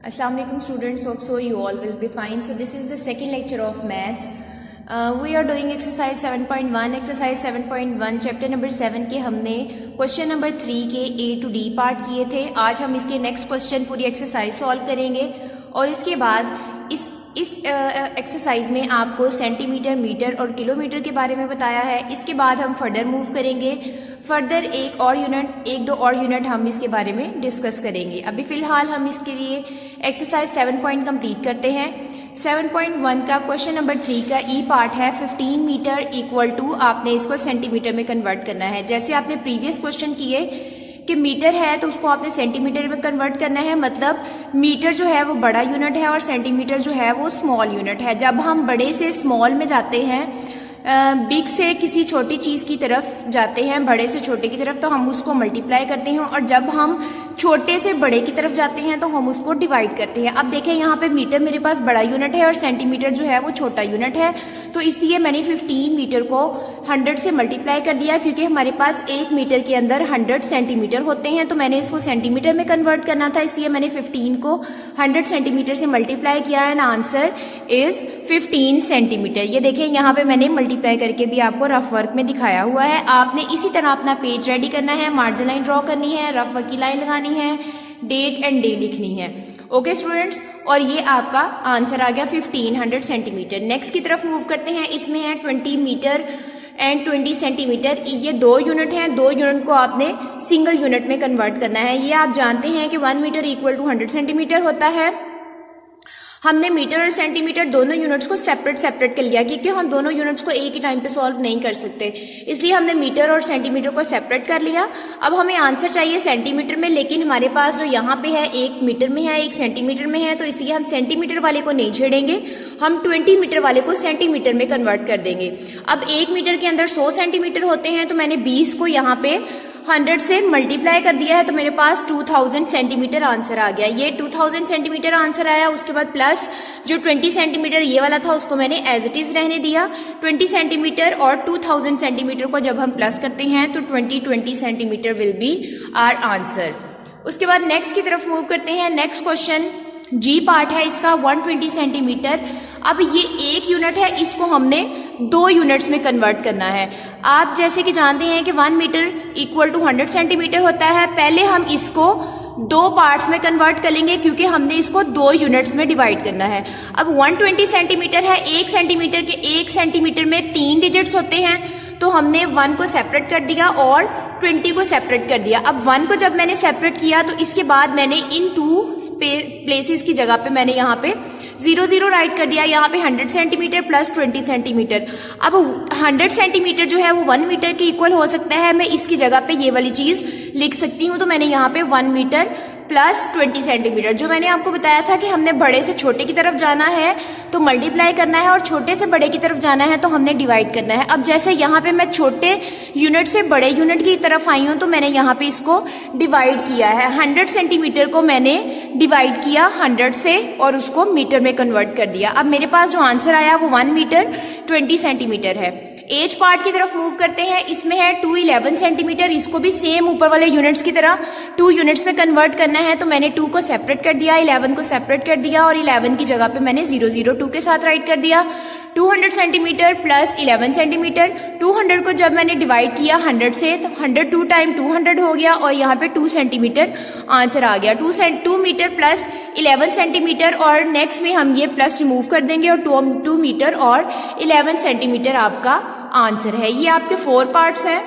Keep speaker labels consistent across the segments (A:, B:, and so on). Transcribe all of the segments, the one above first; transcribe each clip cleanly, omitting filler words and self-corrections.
A: Assalamu alaikum students, hope so you all will be fine. So this is the second lecture of maths. We are doing exercise 7.1. Exercise 7.1 chapter number 7 के हमने question number 3 के A to D part किए थे. आज हम इसके next question पूरी exercise solve करेंगे और इसके बाद इस एक्सरसाइज में आपको सेंटीमीटर, मीटर और किलोमीटर के बारे में बताया है. इसके बाद हम फर्दर मूव करेंगे. फर्दर एक दो और यूनिट हम इसके बारे में डिस्कस करेंगे. अभी फ़िलहाल हम इसके लिए एक्सरसाइज 7 पॉइंट कंप्लीट करते हैं. 7.1 का क्वेश्चन नंबर 3 का ई पार्ट है 15 मीटर इक्वल टू, आपने इसको सेंटीमीटर में कन्वर्ट करना है. जैसे आपने प्रीवियस क्वेश्चन किए कि मीटर है तो उसको आपने सेंटीमीटर में कन्वर्ट करना है. मतलब मीटर जो है वो बड़ा यूनिट है और सेंटीमीटर जो है वो स्मॉल यूनिट है. जब हम बड़े से स्मॉल में जाते हैं, बिग से किसी छोटी चीज़ की तरफ जाते हैं, बड़े से छोटे की तरफ, तो हम उसको मल्टीप्लाई करते हैं. और जब हम छोटे से बड़े की तरफ जाते हैं तो हम उसको डिवाइड करते हैं. अब देखें यहाँ पे मीटर मेरे पास बड़ा यूनिट है और सेंटीमीटर जो है वो छोटा यूनिट है, तो इसलिए मैंने 15 मीटर को 100 से मल्टीप्लाई कर दिया. क्योंकि हमारे पास 1 मीटर के अंदर 100 सेंटीमीटर होते हैं, तो मैंने इसको सेंटीमीटर में कन्वर्ट करना था, इसलिए मैंने 15 को 100 सेंटीमीटर से मल्टीप्लाई किया एंड आंसर इज़ 15 सेंटीमीटर. ये देखें यहाँ पे मैंने मल्टीप्लाई करके भी आपको रफ वर्क में दिखाया हुआ है. आपने इसी तरह अपना पेज रेडी करना है, मार्जिन लाइन ड्रॉ करनी है, रफ वर्क की लाइन लगानी है, डेट एंड डे लिखनी है. ओके स्टूडेंट्स, और ये आपका आंसर आ गया 1500 सेंटीमीटर. नेक्स्ट की तरफ मूव करते हैं. इसमें है 20 मीटर एंड 20 सेंटीमीटर. ये दो यूनिट हैं. दो यूनिट को आपने सिंगल यूनिट में कन्वर्ट करना है. ये आप जानते हैं कि 1 मीटर इक्वल टू 100 सेंटीमीटर होता है. हमने मीटर और सेंटीमीटर दोनों यूनिट्स को सेपरेट कर लिया, क्योंकि हम दोनों यूनिट्स को एक ही टाइम पे सॉल्व नहीं कर सकते, इसलिए हमने मीटर और सेंटीमीटर को सेपरेट कर लिया. अब हमें आंसर चाहिए सेंटीमीटर में, लेकिन हमारे पास जो यहाँ पे है एक मीटर में है, एक सेंटीमीटर में है, तो इसलिए हम सेंटीमीटर वाले को नहीं छेड़ेंगे, हम 20 मीटर वाले को सेंटीमीटर में कन्वर्ट कर देंगे. अब 1 मीटर के अंदर 100 सेंटीमीटर होते हैं, तो मैंने 20 को यहाँ पे 100 से मल्टीप्लाई कर दिया है, तो मेरे पास 2000 सेंटीमीटर आंसर आ गया. ये 2000 सेंटीमीटर आंसर आया. उसके बाद प्लस जो 20 सेंटीमीटर ये वाला था उसको मैंने एज इट इज़ रहने दिया. 20 सेंटीमीटर और 2000 सेंटीमीटर को जब हम प्लस करते हैं तो 20 centimetre will be our answer. उसके बाद नेक्स्ट की तरफ मूव करते हैं. नेक्स्ट क्वेश्चन जी पार्ट है इसका 120 सेंटीमीटर. अब ये एक यूनिट है, इसको हमने 2 यूनिट्स में कन्वर्ट करना है. आप जैसे कि जानते हैं कि 1 मीटर इक्वल टू 100 सेंटीमीटर होता है. पहले हम इसको 2 पार्ट्स में कन्वर्ट कर लेंगे, क्योंकि हमने इसको 2 यूनिट्स में डिवाइड करना है. अब 120 सेंटीमीटर है. 1 सेंटीमीटर में 3 डिजिट्स होते हैं, तो हमने 1 को सेपरेट कर दिया और 20 को सेपरेट कर दिया. अब 1 को जब मैंने सेपरेट किया तो इसके बाद मैंने इन 2 प्लेसेस की जगह पे मैंने यहाँ पे 0 राइट कर दिया. यहाँ पे 100 सेंटीमीटर प्लस 20 सेंटीमीटर. अब 100 सेंटीमीटर जो है वो 1 मीटर के इक्वल हो सकता है. मैं इसकी जगह पे ये वाली चीज़ लिख सकती हूँ, तो मैंने यहाँ पे 1 मीटर प्लस 20 सेंटीमीटर. जो मैंने आपको बताया था कि हमने बड़े से छोटे की तरफ जाना है तो मल्टीप्लाई करना है, और छोटे से बड़े की तरफ जाना है तो हमने डिवाइड करना है. अब जैसे यहाँ पे मैं छोटे यूनिट से बड़े यूनिट की तरफ आई हूँ, तो मैंने यहाँ पे इसको डिवाइड किया है. 100 सेंटीमीटर को मैंने डिवाइड किया 100 से और उसको मीटर में कन्वर्ट कर दिया. अब मेरे पास जो आंसर आया वो 1 मीटर 20 सेंटीमीटर है. एज पार्ट की तरफ मूव करते हैं. इसमें है 211 सेंटीमीटर. इसको भी सेम ऊपर वाले यूनिट्स की तरह 2 यूनिट्स में कन्वर्ट करना है, तो मैंने 2 को सेपरेट कर दिया, 11 को सेपरेट कर दिया और 11 की जगह पे मैंने 002 के साथ राइट कर दिया. 200 सेंटीमीटर प्लस 11 सेंटीमीटर. 200 को जब मैंने डिवाइड किया 100 से, तो 100 2 टाइम 200 हो गया और यहाँ पे 2 सेंटीमीटर आंसर आ गया. 2 मीटर प्लस 11 सेंटीमीटर, और नेक्स्ट में हम ये प्लस रिमूव कर देंगे और 2 मीटर और 11 सेंटीमीटर आपका आंसर है. ये आपके 4 पार्ट्स हैं.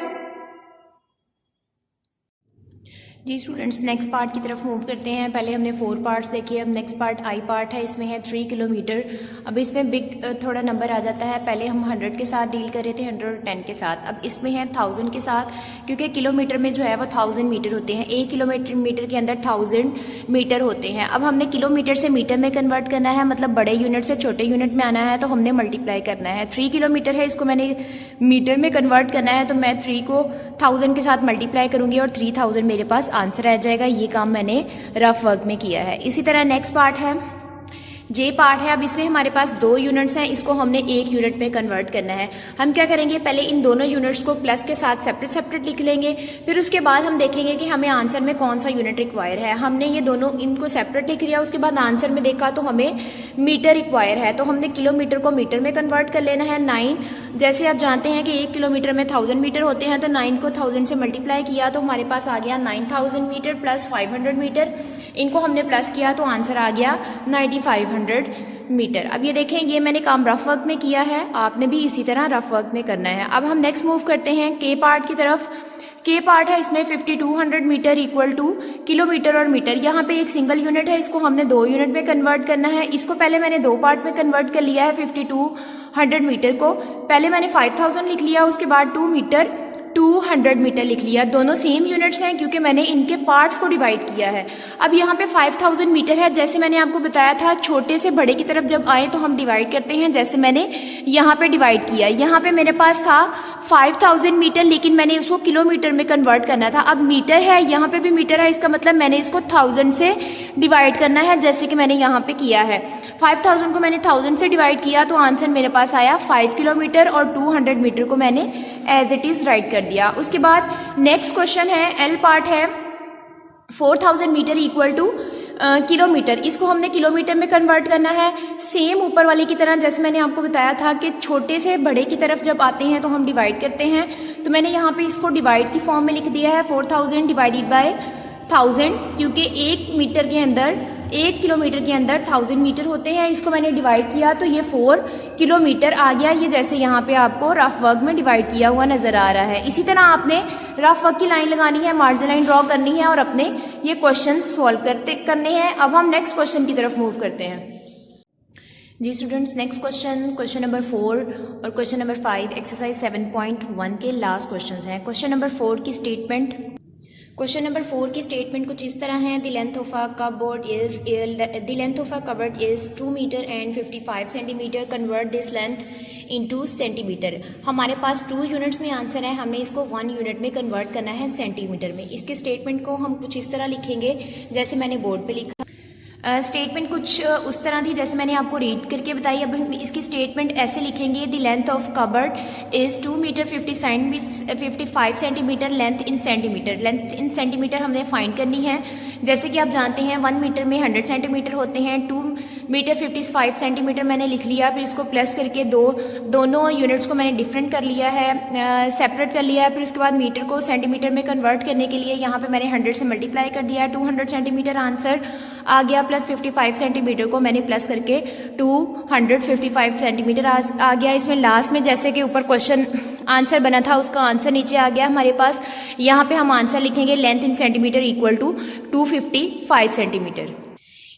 A: जी स्टूडेंट्स, नेक्स्ट पार्ट की तरफ मूव करते हैं. पहले हमने 4 पार्ट्स देखे, अब नेक्स्ट पार्ट आई पार्ट है. इसमें है 3 किलोमीटर. अब इसमें बिग थोड़ा नंबर आ जाता है. पहले हम 100 के साथ डील कर रहे थे, 110 के साथ. अब इसमें है 1000 के साथ, क्योंकि किलोमीटर में जो है वो 1000 मीटर होते हैं. 1 किलोमीटर के अंदर 1000 मीटर होते हैं. अब हमने किलोमीटर से मीटर में कन्वर्ट करना है, मतलब बड़े यूनिट से छोटे यूनिट में आना है, तो हमने मल्टीप्लाई करना है. 3 किलोमीटर है, इसको मैंने मीटर में कन्वर्ट करना है, तो मैं 3 को 1000 के साथ मल्टीप्लाई करूँगी और 3000 मेरे पास आंसर आ जाएगा. ये काम मैंने रफ वर्क में किया है. इसी तरह नेक्स्ट पार्ट है जे पार्ट है, अब इसमें हमारे पास 2 यूनिट्स हैं, इसको हमने 1 यूनिट में कन्वर्ट करना है। हम क्या करेंगे, पहले इन दोनों यूनिट्स को प्लस के साथ सेपरेट सेपरेट लिख लेंगे, फिर उसके बाद हम देखेंगे कि हमें आंसर में कौन सा यूनिट रिक्वायर है। हमने ये दोनों इनको सेपरेट लिख लिया, उसके बाद आंसर में देखा तो हमें मीटर रिक्वायर है, तो हमने किलोमीटर को मीटर में कन्वर्ट कर लेना है। 9, जैसे आप जानते हैं कि 1 किलोमीटर में 1000 मीटर होते हैं, तो 9 को 1000 से मल्टीप्लाई किया तो हमारे पास आ गया 9000 मीटर प्लस 500 मीटर। इनको हमने प्लस किया तो आंसर आ गया 9500 मीटर। अब ये देखें, ये मैंने काम रफ वर्क में किया है, आपने भी इसी तरह रफ वर्क में करना है। अब हम नेक्स्ट मूव करते हैं के पार्ट की तरफ। के पार्ट है, इसमें 5200 मीटर इक्वल टू किलोमीटर और मीटर। यहाँ पे एक सिंगल यूनिट है, इसको हमने 2 यूनिट में कन्वर्ट करना है। इसको पहले मैंने 2 पार्ट में कन्वर्ट कर लिया है। 5200 मीटर को पहले मैंने 5000 लिख लिया, उसके बाद 200 मीटर लिख लिया। दोनों सेम यूनिट्स हैं क्योंकि मैंने इनके पार्ट्स को डिवाइड किया है। अब यहाँ पे 5000 मीटर है, जैसे मैंने आपको बताया था छोटे से बड़े की तरफ जब आए तो हम डिवाइड करते हैं, जैसे मैंने यहाँ पे डिवाइड किया। यहाँ पे मेरे पास था 5000 मीटर, लेकिन मैंने उसको किलोमीटर में कन्वर्ट करना था। अब मीटर है, यहाँ पे भी मीटर है, इसका मतलब मैंने इसको 1000 से डिवाइड करना है, जैसे कि मैंने यहाँ पे किया है। 5000 को मैंने 1000 से डिवाइड किया तो आंसर मेरे पास आया 5 किलोमीटर, और 200 मीटर को मैंने एज इट इज राइट कर दिया। उसके बाद नेक्स्ट क्वेश्चन है, एल पार्ट है, 4000 मीटर इक्वल टू किलोमीटर। इसको हमने किलोमीटर में कन्वर्ट करना है, सेम ऊपर वाले की तरह। जैसे मैंने आपको बताया था कि छोटे से बड़े की तरफ जब आते हैं तो हम डिवाइड करते हैं, तो मैंने यहाँ पे इसको डिवाइड की फॉर्म में लिख दिया है 4000 डिवाइडेड बाय 1000, क्योंकि 1 किलोमीटर के अंदर 1000 मीटर होते हैं। इसको मैंने डिवाइड किया तो ये 4 किलोमीटर आ गया। ये जैसे यहाँ पे आपको रफ वर्क में डिवाइड किया हुआ नजर आ रहा है। इसी तरह आपने रफ वर्क की लाइन लगानी है, मार्जिन लाइन ड्रॉ करनी है और अपने ये क्वेश्चन सॉल्व करने हैं। अब हम नेक्स्ट क्वेश्चन की तरफ मूव करते हैं। जी स्टूडेंट्स, नेक्स्ट क्वेश्चन नंबर 4 और क्वेश्चन नंबर 5 एक्सरसाइज 7.1 के लास्ट क्वेश्चंस हैं। क्वेश्चन नंबर 4 की स्टेटमेंट कुछ इस तरह है। The length of a cupboard is 2 metre and 55 centimetre. Convert this length into centimetre. हमारे पास 2 यूनिट्स में आंसर है, हमने इसको 1 यूनिट में कन्वर्ट करना है सेंटीमीटर में। इसके स्टेटमेंट को हम कुछ इस तरह लिखेंगे जैसे मैंने बोर्ड पे लिखा। स्टेटमेंट कुछ उस तरह थी जैसे मैंने आपको रीड करके बताई। अब हम इसकी स्टेटमेंट ऐसे लिखेंगे, the length of cupboard is 2 metre 55 centimetre. Length in centimetre हमने फाइंड करनी है। जैसे कि आप जानते हैं 1 मीटर में 100 सेंटीमीटर होते हैं। 2 मीटर 55 सेंटीमीटर मैंने लिख लिया, फिर इसको प्लस करके दोनों यूनिट्स को मैंने डिफरेंट कर लिया है, सेपरेट कर लिया है। फिर उसके बाद मीटर को सेंटीमीटर में कन्वर्ट करने के लिए यहाँ पे मैंने 100 से मल्टीप्लाई कर दिया है। 200 सेंटीमीटर आंसर आ गया, प्लस 55 सेंटीमीटर को मैंने प्लस करके 255 सेंटीमीटर आ गया। इसमें लास्ट में जैसे कि ऊपर क्वेश्चन आंसर बना था उसका आंसर नीचे आ गया हमारे पास। यहाँ पे हम आंसर लिखेंगे length in centimetre equal to 255 centimetre.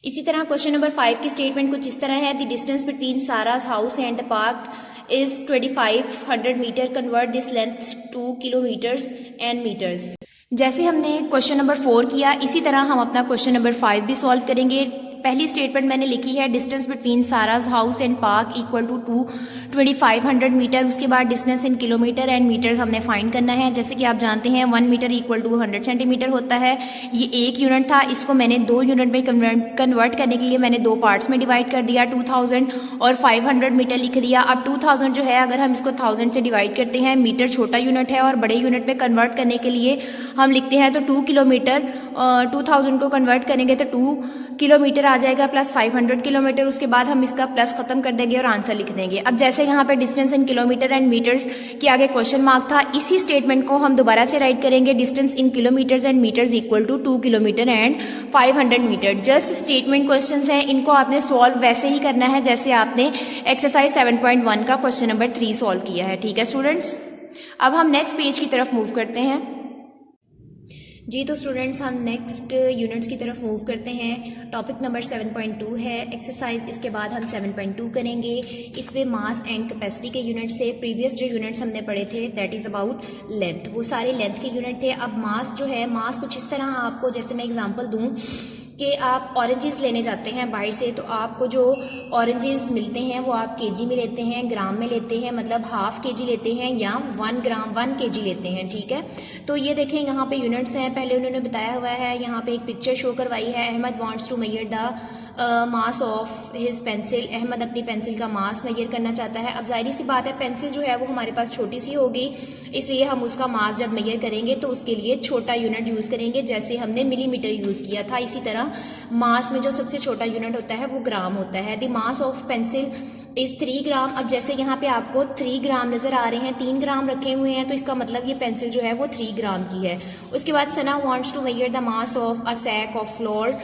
A: इसी तरह क्वेश्चन नंबर 5 की स्टेटमेंट कुछ इस तरह है। The distance between Sara's house and the park is 2500 meter. Convert this length to kilometers and meters. जैसे हमने क्वेश्चन नंबर 4 किया, इसी तरह हम अपना क्वेश्चन नंबर 5 भी सॉल्व करेंगे। पहली स्टेटमेंट मैंने लिखी है, distance between Sara's house and park equal to 2500 meter. उसके बाद distance in kilometre and meters हमने फाइंड करना है। जैसे कि आप जानते हैं 1 मीटर इक्वल टू 100 सेंटीमीटर होता है। ये 1 यूनिट था, इसको मैंने 2 यूनिट में कन्वर्ट करने के लिए मैंने 2 पार्ट्स में डिवाइड कर दिया। 2000 और 500 मीटर लिख दिया। अब 2000 जो है अगर हम इसको 1000 से डिवाइड करते हैं, मीटर छोटा यूनिट है और बड़े यूनिट में कन्वर्ट करने के लिए हम लिखते हैं तो 2 किलोमीटर। 2000 को कन्वर्ट करेंगे तो 2 किलोमीटर आ जाएगा प्लस 500 किलोमीटर। उसके बाद हम इसका प्लस खत्म कर देंगे और आंसर लिख देंगे। अब जैसे यहाँ पे distance in kilometre and metres के आगे क्वेश्चन मार्क था, इसी स्टेटमेंट को हम दोबारा से राइट करेंगे, distance in kilometres and metres equal to 2 kilometre and 500 metre. Just statement questions हैं, इनको आपने सॉल्व वैसे ही करना है जैसे आपने एक्सरसाइज 7.1 का क्वेश्चन नंबर 3 सॉल्व किया है। ठीक है स्टूडेंट्स, अब हम नेक्स्ट पेज की तरफ मूव करते हैं। जी तो स्टूडेंट्स, हम नेक्स्ट यूनिट्स की तरफ मूव करते हैं। टॉपिक नंबर 7.2 है एक्सरसाइज। इसके बाद हम 7.2 करेंगे। इसमें मास एंड कैपेसिटी के यूनिट्स थे। प्रीवियस जो यूनिट्स हमने पढ़े थे दैट इज़ अबाउट लेंथ, वो सारे लेंथ के यूनिट थे। अब मास जो है, मास कुछ इस तरह आपको, जैसे मैं एग्जांपल दूं कि आप ऑरेंजेस लेने जाते हैं बाहर से, तो आपको जो ऑरेंजेस मिलते हैं वो आप केजी में लेते हैं, ग्राम में लेते हैं, मतलब हाफ केजी लेते हैं या 1 ग्राम 1 केजी लेते हैं, ठीक है। तो ये देखें यहाँ पे यूनिट्स हैं, पहले उन्होंने बताया हुआ है, यहाँ पे एक पिक्चर शो करवाई है, Ahmed wants to measure the mass of his pencil. Ahmed अपनी पेंसिल का मास मेजर करना चाहता है। अब जाहिर सी बात है पेंसिल जो है वो हमारे पास छोटी सी होगी, इसलिए हम उसका मास जब मेजर करेंगे तो उसके लिए छोटा यूनिट यूज़ करेंगे, जैसे हमने मिलीमीटर यूज़ किया था। इसी तरह मास में जो सबसे छोटा यूनिट होता है वो ग्राम होता है। द मास ऑफ पेंसिल इस 3 ग्राम। अब जैसे यहाँ पे आपको 3 ग्राम नज़र आ रहे हैं, 3 ग्राम रखे हुए हैं, तो इसका मतलब ये पेंसिल जो है वो 3 ग्राम की है। उसके बाद Sana wants to measure the mass of a sack of flour.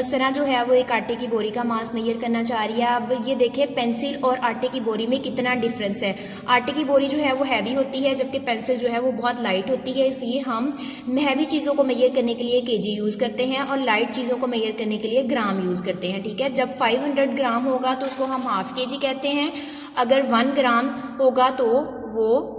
A: Sana जो है वो एक आटे की बोरी का मास मेजर करना चाह रही है। अब ये देखें पेंसिल और आटे की बोरी में कितना डिफरेंस है। आटे की बोरी जो है वो हैवी होती है, जबकि पेंसिल जो है वो बहुत लाइट होती है, इसलिए हम हैवी चीज़ों को मेजर करने के लिए केजी यूज़ करते हैं और लाइट चीज़ों को मेजर करने के लिए ग्राम यूज़ करते हैं, ठीक है। जब 500 ग्राम होगा तो उसको हम हाफ केजी कहते हैं। अगर 1 ग्राम होगा तो वो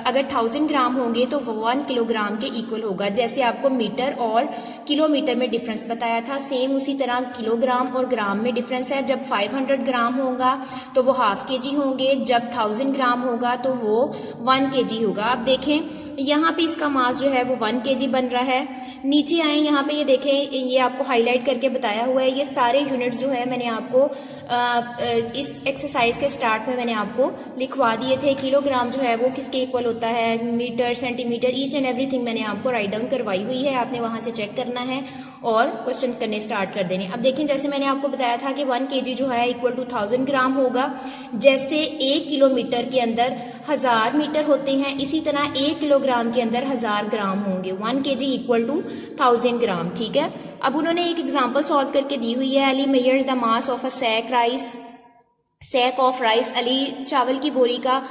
A: अगर 1000 ग्राम होंगे तो वो 1 किलोग्राम के इक्वल होगा। जैसे आपको मीटर और किलोमीटर में डिफरेंस बताया था, सेम उसी तरह किलोग्राम और ग्राम में डिफरेंस है। जब 500 ग्राम होगा तो वो हाफ केजी होंगे, जब 1000 ग्राम होगा तो वो 1 केजी होगा। अब देखें यहाँ पे इसका मास जो है वो 1 केजी बन रहा है। नीचे आए यहाँ पे ये देखें, ये आपको हाईलाइट करके बताया हुआ है। ये सारे यूनिट्स जो है मैंने आपको इस एक्सरसाइज के स्टार्ट में मैंने आपको लिखवा दिए थे। किलोग्राम जो है वो किसके इक्वल होता है, metre, centimetre, inch and everything मैंने आपको राइट डाउन करवाई हुई है। आपने वहाँ से चेक करना है और क्वेश्चन करने स्टार्ट कर देने। अब देखें जैसे मैंने आपको बताया था कि 1 केजी जो है इक्वल टू 1000 ग्राम होगा। जैसे 1 किलोमीटर के अंदर 1000 मीटर होते हैं, इसी तरह 1 किलोग्राम के अंदर 1000 ग्राम होंगे। 1 केजी इक्वल टू 1000 ग्राम, ठीक है। अब उन्होंने एक एग्जांपल सॉल्व करके दी हुई है। Ali measures the mass of a sack of rice. Ali चावल की बोरी का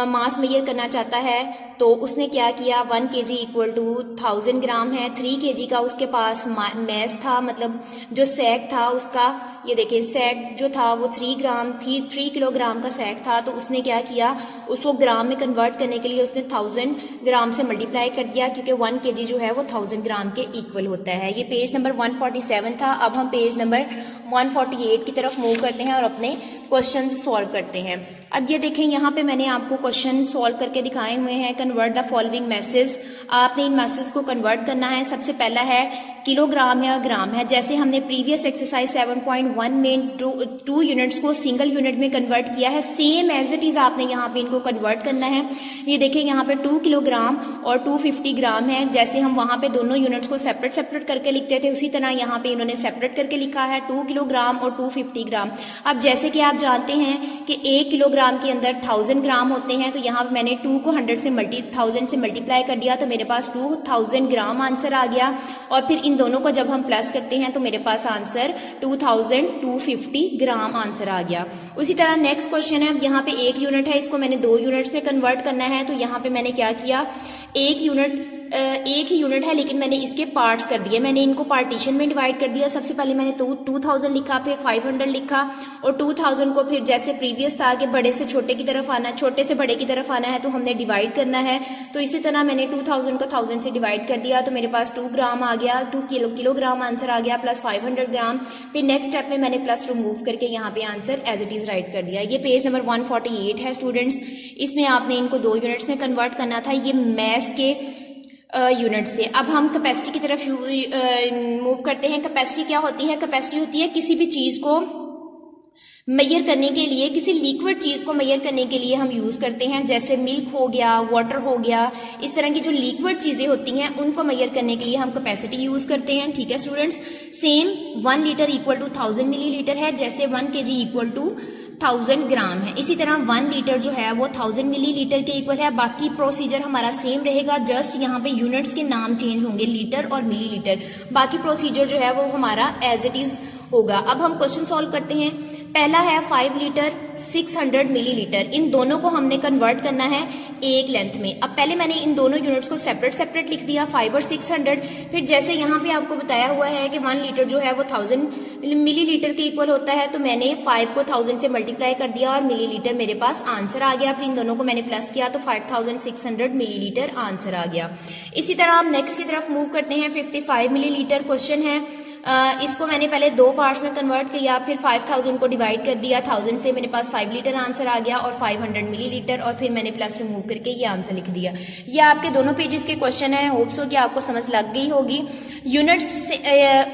A: मास मेजर करना चाहता है, तो उसने क्या किया, 1 केजी इक्वल टू 1000 ग्राम है। 3 केजी का उसके पास मैस था, मतलब जो सैक था उसका, ये देखिए सैक जो था वो 3 ग्राम थी, 3 किलोग्राम का सैक था। तो उसने क्या किया, उसको ग्राम में कन्वर्ट करने के लिए उसने 1000 ग्राम से मल्टीप्लाई कर दिया, क्योंकि 1 केजी जो है वो 1000 ग्राम के इक्वल होता है। ये पेज नंबर 147 था। अब हम पेज नंबर 148 की तरफ मूव करते हैं और अपने क्वेश्चन सॉल्व करते हैं। अब ये देखें यहाँ पे मैंने आपको क्वेश्चन सॉल्व करके दिखाए हुए हैं। Convert the following message. आपने इन मैसेज को कन्वर्ट करना है। सबसे पहला है किलोग्राम है और ग्राम है। जैसे हमने प्रीवियस एक्सरसाइज 7.1 में 2 यूनिट्स को सिंगल यूनिट में कन्वर्ट किया है, सेम एज इट इज़ आपने यहाँ पे इनको कन्वर्ट करना है। ये देखें यहाँ पे 2 किलोग्राम और 250 ग्राम है। जैसे हम वहाँ पे दोनों यूनिट्स को सेपरेट सेपरेट करके लिखते थे, उसी तरह यहाँ पे इन्होंने सेपरेट करके लिखा है, 2 किलोग्राम और 250 ग्राम। अब जैसे कि आप जानते हैं कि 1 किलोग्राम के अंदर 1000 ग्राम होते हैं, तो यहाँ पे मैंने 2 को 1000 से मल्टीप्लाई कर दिया, तो मेरे पास 2000 ग्राम आंसर आ गया। और फिर इन दोनों को जब हम प्लस करते हैं तो मेरे पास आंसर 2250 ग्राम आंसर आ गया। उसी तरह नेक्स्ट क्वेश्चन है। अब यहाँ पे 1 यूनिट है, इसको मैंने 2 यूनिट्स में कन्वर्ट करना है। तो यहाँ पे मैंने क्या किया, एक ही यूनिट है लेकिन मैंने इसके पार्ट्स कर दिए, मैंने इनको पार्टीशन में डिवाइड कर दिया। सबसे पहले मैंने 2000 लिखा, फिर 500 लिखा और 2000 को फिर जैसे प्रीवियस था कि बड़े से छोटे की तरफ आना, छोटे से बड़े की तरफ आना है, तो हमने डिवाइड करना है। तो इसी तरह मैंने 2000 को 1000 से डिवाइड कर दिया, तो मेरे पास 2 ग्राम आ गया, 2 किलोग्राम आंसर आ गया, प्लस 500 ग्राम। फिर नेक्स्ट स्टेप में मैंने प्लस रिमूव करके यहाँ पे answer as it is write कर दिया। ये पेज नंबर 148 है स्टूडेंट्स। इसमें आपने इनको 2 यूनिट्स में कन्वर्ट करना था। ये मैथ्स के यूनिट्स थे। अब हम कैपेसिटी की तरफ मूव करते हैं। कैपेसिटी क्या होती है, कैपेसिटी होती है किसी भी चीज़ को मेजर करने के लिए, किसी लिक्विड चीज़ को मेजर करने के लिए हम यूज़ करते हैं। जैसे मिल्क हो गया, वाटर हो गया, इस तरह की जो लिक्विड चीज़ें होती हैं उनको मेजर करने के लिए हम कैपेसिटी यूज़ करते हैं, ठीक है students. Same 1 litre equal to 1000 millilitre है, जैसे 1 केजी इक्वल टू 1000 ग्राम है। इसी तरह 1 लीटर जो है वो 1000 मिलीलीटर के इक्वल है। बाकी प्रोसीजर हमारा सेम रहेगा, जस्ट यहाँ पे यूनिट्स के नाम चेंज होंगे, लीटर और मिलीलीटर। बाकी प्रोसीजर जो है वो हमारा एज इट इज़ होगा। अब हम क्वेश्चन सॉल्व करते हैं। पहला है 5 लीटर 600 मिलीलीटर। इन दोनों को हमने कन्वर्ट करना है एक लेंथ में। अब पहले मैंने इन दोनों यूनिट्स को सेपरेट सेपरेट लिख दिया, 5 और 600। फिर जैसे यहाँ पे आपको बताया हुआ है कि 1 लीटर जो है वो 1000 मिलीलीटर के इक्वल होता है, तो मैंने 5 को 1000 से मल्टीप्लाई कर दिया और मिलीलीटर मेरे पास आंसर आ गया। फिर इन दोनों को मैंने प्लस किया तो 5600 मिलीलीटर आंसर आ गया। इसी तरह हम नेक्स्ट की तरफ मूव करते हैं। 55 मिलीलीटर क्वेश्चन है। इसको मैंने पहले 2 पार्ट्स में कन्वर्ट किया, फिर 5000 को डिवाइड कर दिया 1000 से, मेरे पास 5 लीटर आंसर आ गया और 500 मिलीलीटर, और फिर मैंने प्लस रिमूव करके ये आंसर लिख दिया। ये आपके दोनों पेजेस के क्वेश्चन है, होप्स हो कि आपको समझ लग गई होगी। यूनिट्स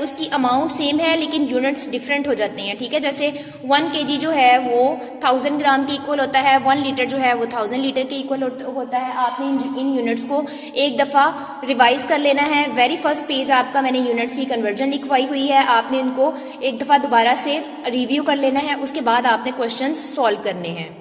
A: उसकी अमाउंट सेम है लेकिन यूनिट्स डिफरेंट हो जाते हैं, ठीक है। जैसे 1 kg जो है वो 1000 ग्राम के इक्वल होता है, 1 लीटर जो है वो 1000 लीटर के इक्वल होता है। आपने इन यूनिट्स को एक दफ़ा रिवाइज कर लेना है। वेरी फर्स्ट पेज आपका मैंने यूनिट्स की कन्वर्जन लिखवाई हुई है, आपने इनको एक दफ़ा दोबारा से रिव्यू कर लेना है, उसके बाद आपने क्वेश्चन सॉल्व करने हैं।